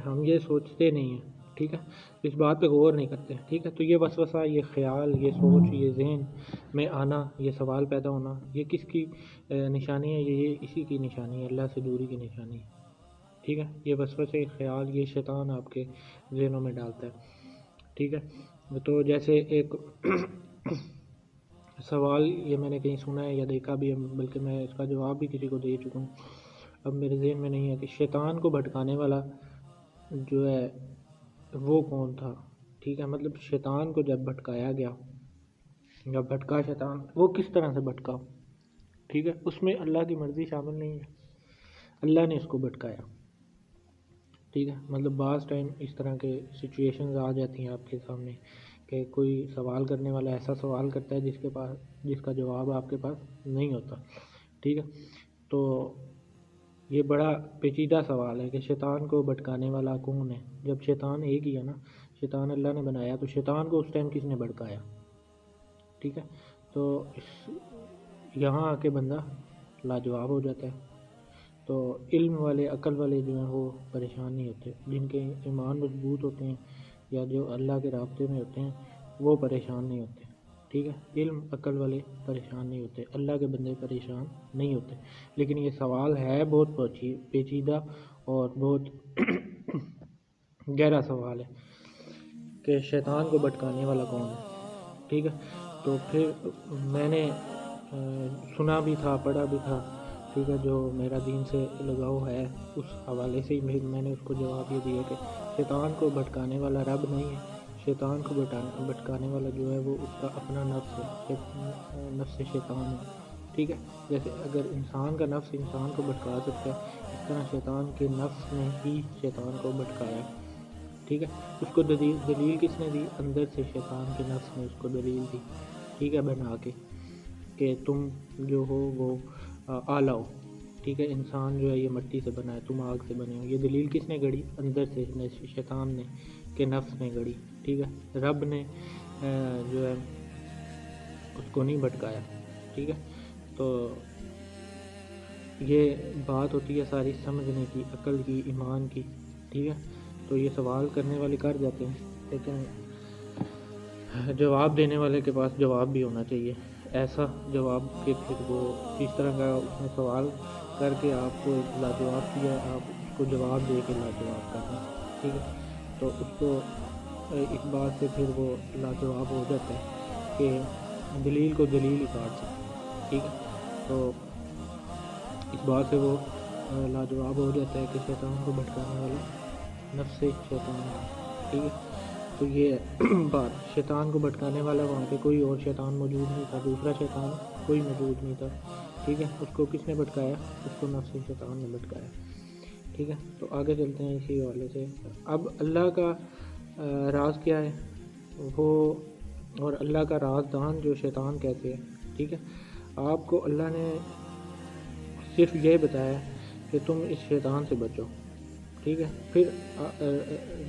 ہم یہ سوچتے نہیں ہیں، ٹھیک ہے، اس بات پہ غور نہیں کرتے، ٹھیک ہے۔ تو یہ وسوسہ، یہ خیال، یہ سوچ، یہ ذہن میں آنا، یہ سوال پیدا ہونا، یہ کس کی نشانی ہے؟ یہ اسی کی نشانی ہے، اللہ سے دوری کی نشانی ہے، ٹھیک ہے۔ یہ وسوسے، خیال، یہ شیطان آپ کے ذہنوں میں ڈالتا ہے، ٹھیک ہے۔ تو جیسے ایک سوال یہ میں نے کہیں سنا ہے یا دیکھا بھی ہے، بلکہ میں اس کا جواب بھی کسی کو دے چکا ہوں، اب میرے ذہن میں نہیں ہے، کہ شیطان کو بھٹکانے والا جو ہے وہ کون تھا، ٹھیک ہے۔ مطلب شیطان کو جب بھٹکایا گیا، جب بھٹکا شیطان، وہ کس طرح سے بھٹکا، ٹھیک ہے، اس میں اللہ کی مرضی شامل نہیں ہے، اللہ نے اس کو بھٹکایا، ٹھیک ہے۔ مطلب بعض ٹائم اس طرح کے سچویشنز آ جاتی ہیں آپ کے سامنے کہ کوئی سوال کرنے والا ایسا سوال کرتا ہے جس کا جواب آپ کے پاس نہیں ہوتا، ٹھیک ہے۔ تو یہ بڑا پیچیدہ سوال ہے کہ شیطان کو بھٹکانے والا کون ہے؟ جب شیطان ایک ہی ہے نا، شیطان اللہ نے بنایا، تو شیطان کو اس ٹائم کس نے بھٹکایا، ٹھیک ہے۔ تو یہاں آ کے بندہ لاجواب ہو جاتا ہے۔ تو علم والے، عقل والے جو ہیں وہ پریشان نہیں ہوتے، جن کے ایمان مضبوط ہوتے ہیں یا جو اللہ کے رابطے میں ہوتے ہیں وہ پریشان نہیں ہوتے، ٹھیک ہے۔ علم، عقل والے پریشان نہیں ہوتے، اللہ کے بندے پریشان نہیں ہوتے۔ لیکن یہ سوال ہے بہت پیچیدہ اور بہت گہرا سوال ہے کہ شیطان کو بھٹکانے والا کون ہے، ٹھیک ہے۔ تو پھر میں نے سنا بھی تھا، پڑھا بھی تھا، ٹھیک ہے، جو میرا دین سے لگاؤ ہے اس حوالے سے ہی میں نے اس کو جواب یہ دیا کہ شیطان کو بھٹکانے والا رب نہیں ہے، شیطان کو بھٹکانے والا جو ہے وہ اس کا اپنا نفس ہے، نفس شیطان ہے، ٹھیک ہے۔ جیسے اگر انسان کا نفس انسان کو بھٹکا سکتا ہے، اس طرح شیطان کے نفس نے ہی شیطان کو بھٹکایا، ٹھیک ہے۔ اس کو دلیل کس نے دی؟ اندر سے شیطان کے نفس نے اس کو دلیل دی، ٹھیک ہے، بنا کے کہ تم جو ہو وہ اعلیٰ ہو، ٹھیک ہے، انسان جو ہے یہ مٹی سے بنا ہے، تم آگ سے بنے ہو۔ یہ دلیل کس نے گڑی؟ اندر سے شیطان نے کہ نفس نے گڑی، ٹھیک ہے۔ رب نے جو ہے اس کو نہیں بھٹکایا، ٹھیک ہے۔ تو یہ بات ہوتی ہے ساری سمجھنے کی، عقل کی، ایمان کی، ٹھیک ہے۔ تو یہ سوال کرنے والے کر جاتے ہیں، لیکن جواب دینے والے کے پاس جواب بھی ہونا چاہیے، ایسا جواب کہ پھر وہ اس طرح کا اس نے سوال کر کے آپ کو لاجواب کیا، آپ اس کو جواب دے کے لاجواب کر دیں، ٹھیک ہے۔ تو اس کو اس بات سے پھر وہ لاجواب ہو جاتا ہے کہ دلیل کو دلیل ہی کاٹ سکتی ہے، ٹھیک ہے۔ تو اس بات سے وہ لاجواب ہو جاتا ہے کہ شیطان کو بھٹکانے والا نفس شیطان تھا، ٹھیک ہے۔ تو یہ بات، شیطان کو بھٹکانے والا وہاں پہ کوئی اور شیطان موجود نہیں تھا، دوسرا شیطان کوئی موجود نہیں تھا، ٹھیک ہے۔ اس کو کس نے بھٹکایا؟ اس کو نفس شیطان نے بھٹکایا، ٹھیک ہے۔ تو آگے چلتے ہیں اسی حوالے سے۔ اب اللہ کا راز کیا ہے وہ، اور اللہ کا رازدان جو شیطان کہتے ہیں، ٹھیک ہے۔ آپ کو اللہ نے صرف یہ بتایا کہ تم اس شیطان سے بچو، ٹھیک ہے۔ پھر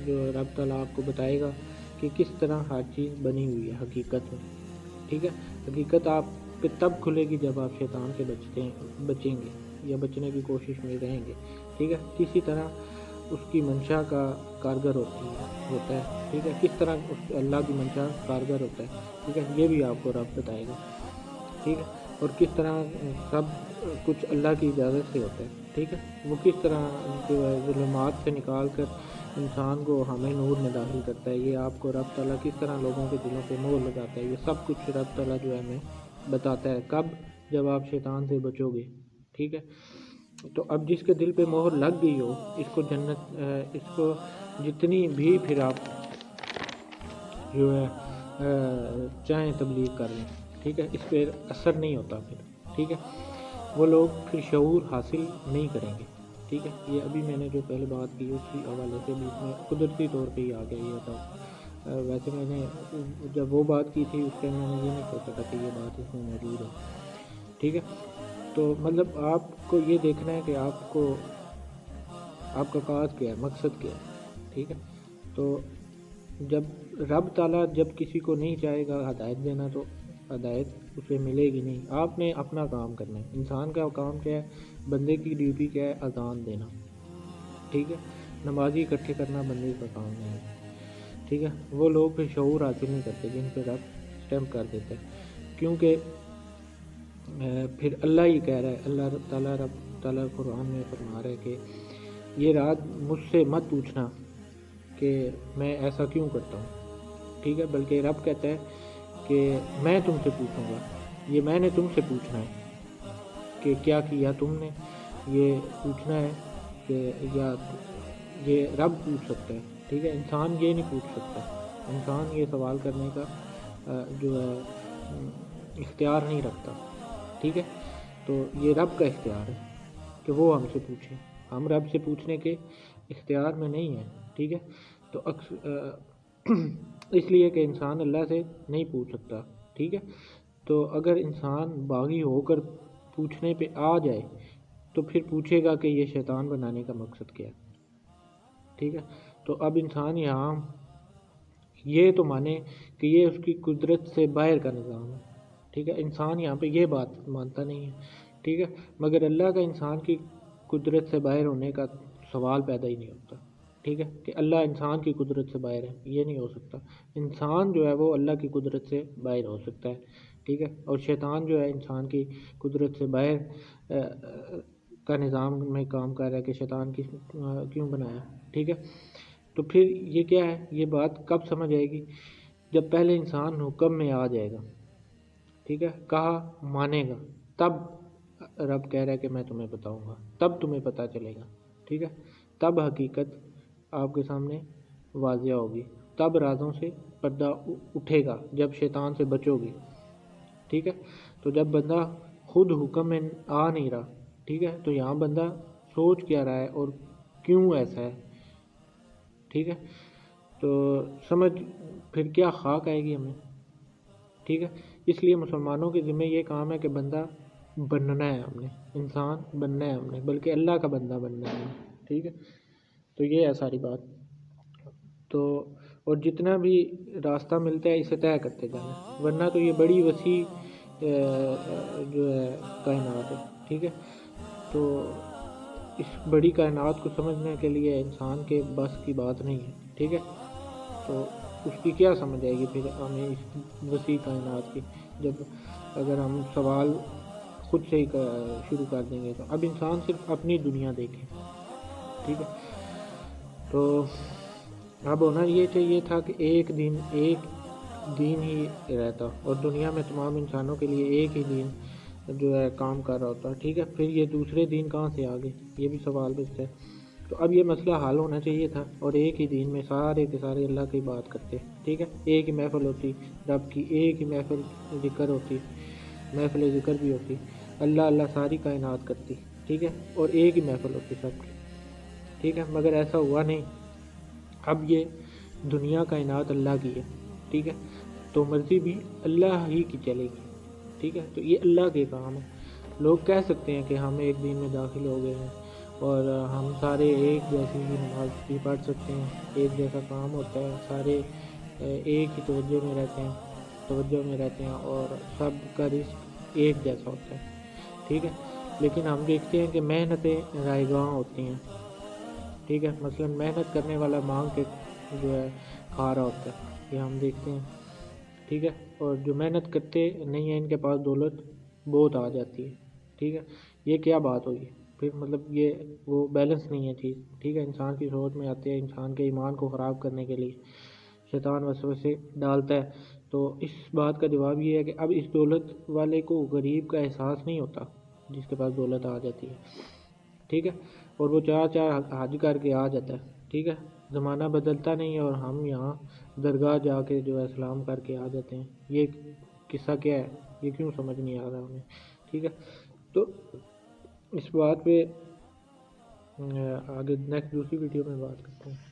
جو رب تعالیٰ آپ کو بتائے گا کہ کس طرح ہر چیز بنی ہوئی ہے حقیقت میں، ٹھیک ہے۔ حقیقت آپ پہ تب کھلے گی جب آپ شیطان سے بچیں گے یا بچنے کی کوشش میں رہیں گے، ٹھیک ہے۔ کسی طرح اس کی منشا کا کارگر ہوتا ہے، ٹھیک ہے، کس طرح اس اللہ کی منشا کارگر ہوتا ہے، ٹھیک ہے، یہ بھی آپ کو رب بتائے گا، ٹھیک ہے۔ اور کس طرح سب کچھ اللہ کی اجازت سے ہوتا ہے، ٹھیک ہے۔ وہ کس طرح جو ہے ظلمات سے نکال کر انسان کو ہمیں نور میں داخل کرتا ہے، یہ آپ کو رب تعالیٰ کس طرح لوگوں کے دلوں پہ مہر لگاتا ہے، یہ سب کچھ رب تعالیٰ جو ہے ہمیں بتاتا ہے۔ کب؟ جب آپ شیطان سے بچو گے، ٹھیک ہے۔ تو اب جس کے دل پہ مہر لگ گئی ہو، اس کو جتنی بھی پھر آپ جو ہے چاہیں تبلیغ کر لیں، ٹھیک ہے، اس پہ اثر نہیں ہوتا پھر، ٹھیک ہے۔ وہ لوگ پھر شعور حاصل نہیں کریں گے، ٹھیک ہے۔ یہ ابھی میں نے جو پہلے بات کی اسی حوالے سے بھی اس میں قدرتی طور پہ ہی آ گیا یہ بات۔ ویسے میں نے جب وہ بات کی تھی اس ٹائم میں نے یہ نہیں سوچا تھا کہ یہ بات اس میں موجود ہے، ٹھیک ہے۔ تو مطلب آپ کو یہ دیکھنا ہے کہ آپ کا کاز کیا ہے، مقصد کیا ہے، ٹھیک ہے۔ تو جب رب تعالیٰ جب کسی کو نہیں چاہے گا ہدایت دینا تو ہدایت اسے ملے گی نہیں، آپ نے اپنا کام کرنا ہے۔ انسان کا کام کیا ہے؟ بندے کی ڈیوٹی کیا ہے؟ اذان دینا، ٹھیک ہے۔ نمازی اکٹھے کرنا بندے کا کام نہیں ہے، ٹھیک ہے۔ وہ لوگ پھر شعور حاصل نہیں کرتے جن پہ رب اسٹیمپ کر دیتا ہے، کیونکہ پھر اللہ ہی کہہ رہا ہے، اللہ تعالیٰ رب تعالیٰ قرآن میں فرما رہا ہے کہ یہ رات مجھ سے مت پوچھنا کہ میں ایسا کیوں کرتا ہوں، ٹھیک ہے، بلکہ رب کہتا ہے کہ میں تم سے پوچھوں گا، یہ میں نے تم سے پوچھنا ہے کہ کیا کیا تم نے، یہ پوچھنا ہے کہ یا یہ رب پوچھ سکتا ہے، ٹھیک ہے، انسان یہ نہیں پوچھ سکتا، انسان یہ سوال کرنے کا جو ہے اختیار نہیں رکھتا، ٹھیک ہے۔ تو یہ رب کا اختیار ہے کہ وہ ہم سے پوچھیں، ہم رب سے پوچھنے کے اختیار میں نہیں ہیں، ٹھیک ہے۔ تو اس لیے کہ انسان اللہ سے نہیں پوچھ سکتا، ٹھیک ہے۔ تو اگر انسان باغی ہو کر پوچھنے پہ آ جائے تو پھر پوچھے گا کہ یہ شیطان بنانے کا مقصد کیا ہے، ٹھیک ہے۔ تو اب انسان یہاں یہ تو مانے کہ یہ اس کی قدرت سے باہر کا نظام ہے، ٹھیک ہے، انسان یہاں پہ یہ بات مانتا نہیں ہے، ٹھیک ہے، مگر اللہ کا انسان کی قدرت سے باہر ہونے کا سوال پیدا ہی نہیں ہوتا، ٹھیک ہے، کہ اللہ انسان کی قدرت سے باہر ہے، یہ نہیں ہو سکتا۔ انسان جو ہے وہ اللہ کی قدرت سے باہر ہو سکتا ہے، ٹھیک ہے، اور شیطان جو ہے انسان کی قدرت سے باہر کا نظام میں کام کر رہا ہے کہ شیطان کی کیوں بنایا، ٹھیک ہے۔ تو پھر یہ کیا ہے، یہ بات کب سمجھ آئے گی؟ جب پہلے انسان حکم میں آ جائے گا، ٹھیک ہے، کہا مانے گا، تب رب کہہ رہا ہے کہ میں تمہیں بتاؤں گا، تب تمہیں پتہ چلے گا، ٹھیک ہے، تب حقیقت آپ کے سامنے واضح ہوگی، تب رازوں سے پردہ اٹھے گا، جب شیطان سے بچو گی، ٹھیک ہے۔ تو جب بندہ خود حکم میں آ نہیں رہا، ٹھیک ہے، تو یہاں بندہ سوچ کیا رہا ہے اور کیوں ایسا ہے، ٹھیک ہے، تو سمجھ پھر کیا خاک آئے گی ہمیں، ٹھیک ہے۔ اس لیے مسلمانوں کے ذمہ یہ کام ہے کہ بندہ بننا ہے ہم نے، انسان بننا ہے ہم نے، بلکہ اللہ کا بندہ بننا ہے ہم نے، ٹھیک ہے۔ تو یہ ہے ساری بات، تو اور جتنا بھی راستہ ملتا ہے اسے طے کرتے جانا، ورنہ تو یہ بڑی وسیع جو ہے کائنات ہے، ٹھیک ہے۔ تو اس بڑی کائنات کو سمجھنے کے لیے انسان کے بس کی بات نہیں ہے، ٹھیک ہے۔ تو اس کی کیا سمجھ آئے گی پھر ہمیں اس وسیع کائنات کی، جب اگر ہم سوال خود سے ہی شروع کر دیں گے۔ تو اب انسان صرف اپنی دنیا دیکھے، ٹھیک ہے۔ تو اب ہونا یہ چاہیے تھا کہ ایک دین ہی رہتا اور دنیا میں تمام انسانوں کے لیے ایک ہی دین جو ہے کام کر رہا ہوتا، ٹھیک ہے۔ پھر یہ دوسرے دین کہاں سے آ گئے، یہ بھی سوال بچتا ہے۔ تو اب یہ مسئلہ حل ہونا چاہیے تھا اور ایک ہی دین میں سارے کے سارے اللہ کی بات کرتے، ٹھیک ہے، ایک ہی محفل ہوتی رب کی، ایک ہی محفل ذکر ہوتی، محفل ذکر بھی ہوتی، اللہ اللہ ساری کائنات کرتی، ٹھیک ہے، اور ایک ہی محفل ہوتی سب کی، ٹھیک ہے، مگر ایسا ہوا نہیں۔ اب یہ دنیا کائنات اللہ کی ہے، ٹھیک ہے، تو مرضی بھی اللہ ہی کی چلے گی، ٹھیک ہے۔ تو یہ اللہ کے کام ہے۔ لوگ کہہ سکتے ہیں کہ ہم ایک دین میں داخل ہو گئے ہیں اور ہم سارے ایک جیسی ہی نماز بھی پڑھ سکتے ہیں، ایک جیسا کام ہوتا ہے، سارے ایک ہی توجہ میں رہتے ہیں اور سب کا رزق ایک جیسا ہوتا ہے، ٹھیک ہے۔ لیکن ہم دیکھتے ہیں کہ محنتیں رائیگاں ہوتی ہیں، ٹھیک ہے، مثلا محنت کرنے والا مانگ کے جو ہے کھا رہا ہوتا ہے، یہ ہم دیکھتے ہیں، ٹھیک ہے، اور جو محنت کرتے نہیں ہیں ان کے پاس دولت بہت آ جاتی ہے، ٹھیک ہے۔ یہ کیا بات ہوئی پھر، مطلب یہ وہ بیلنس نہیں ہے چیز، ٹھیک ہے۔ انسان کی سوچ میں آتے ہیں، انسان کے ایمان کو خراب کرنے کے لیے شیطان وسوسے ڈالتا ہے۔ تو اس بات کا جواب یہ ہے کہ اب اس دولت والے کو غریب کا احساس نہیں ہوتا جس کے پاس دولت آ جاتی ہے، ٹھیک ہے، اور وہ چار حج کر کے آ جاتا ہے، ٹھیک ہے۔ زمانہ بدلتا نہیں ہے اور ہم یہاں درگاہ جا کے جو ہے سلام کر کے آ جاتے ہیں، یہ قصہ کیا ہے، یہ کیوں سمجھ نہیں آ رہا ہمیں، ٹھیک ہے۔ تو اس بات پہ آگے نیکسٹ دوسری ویڈیو میں بات کرتے ہیں۔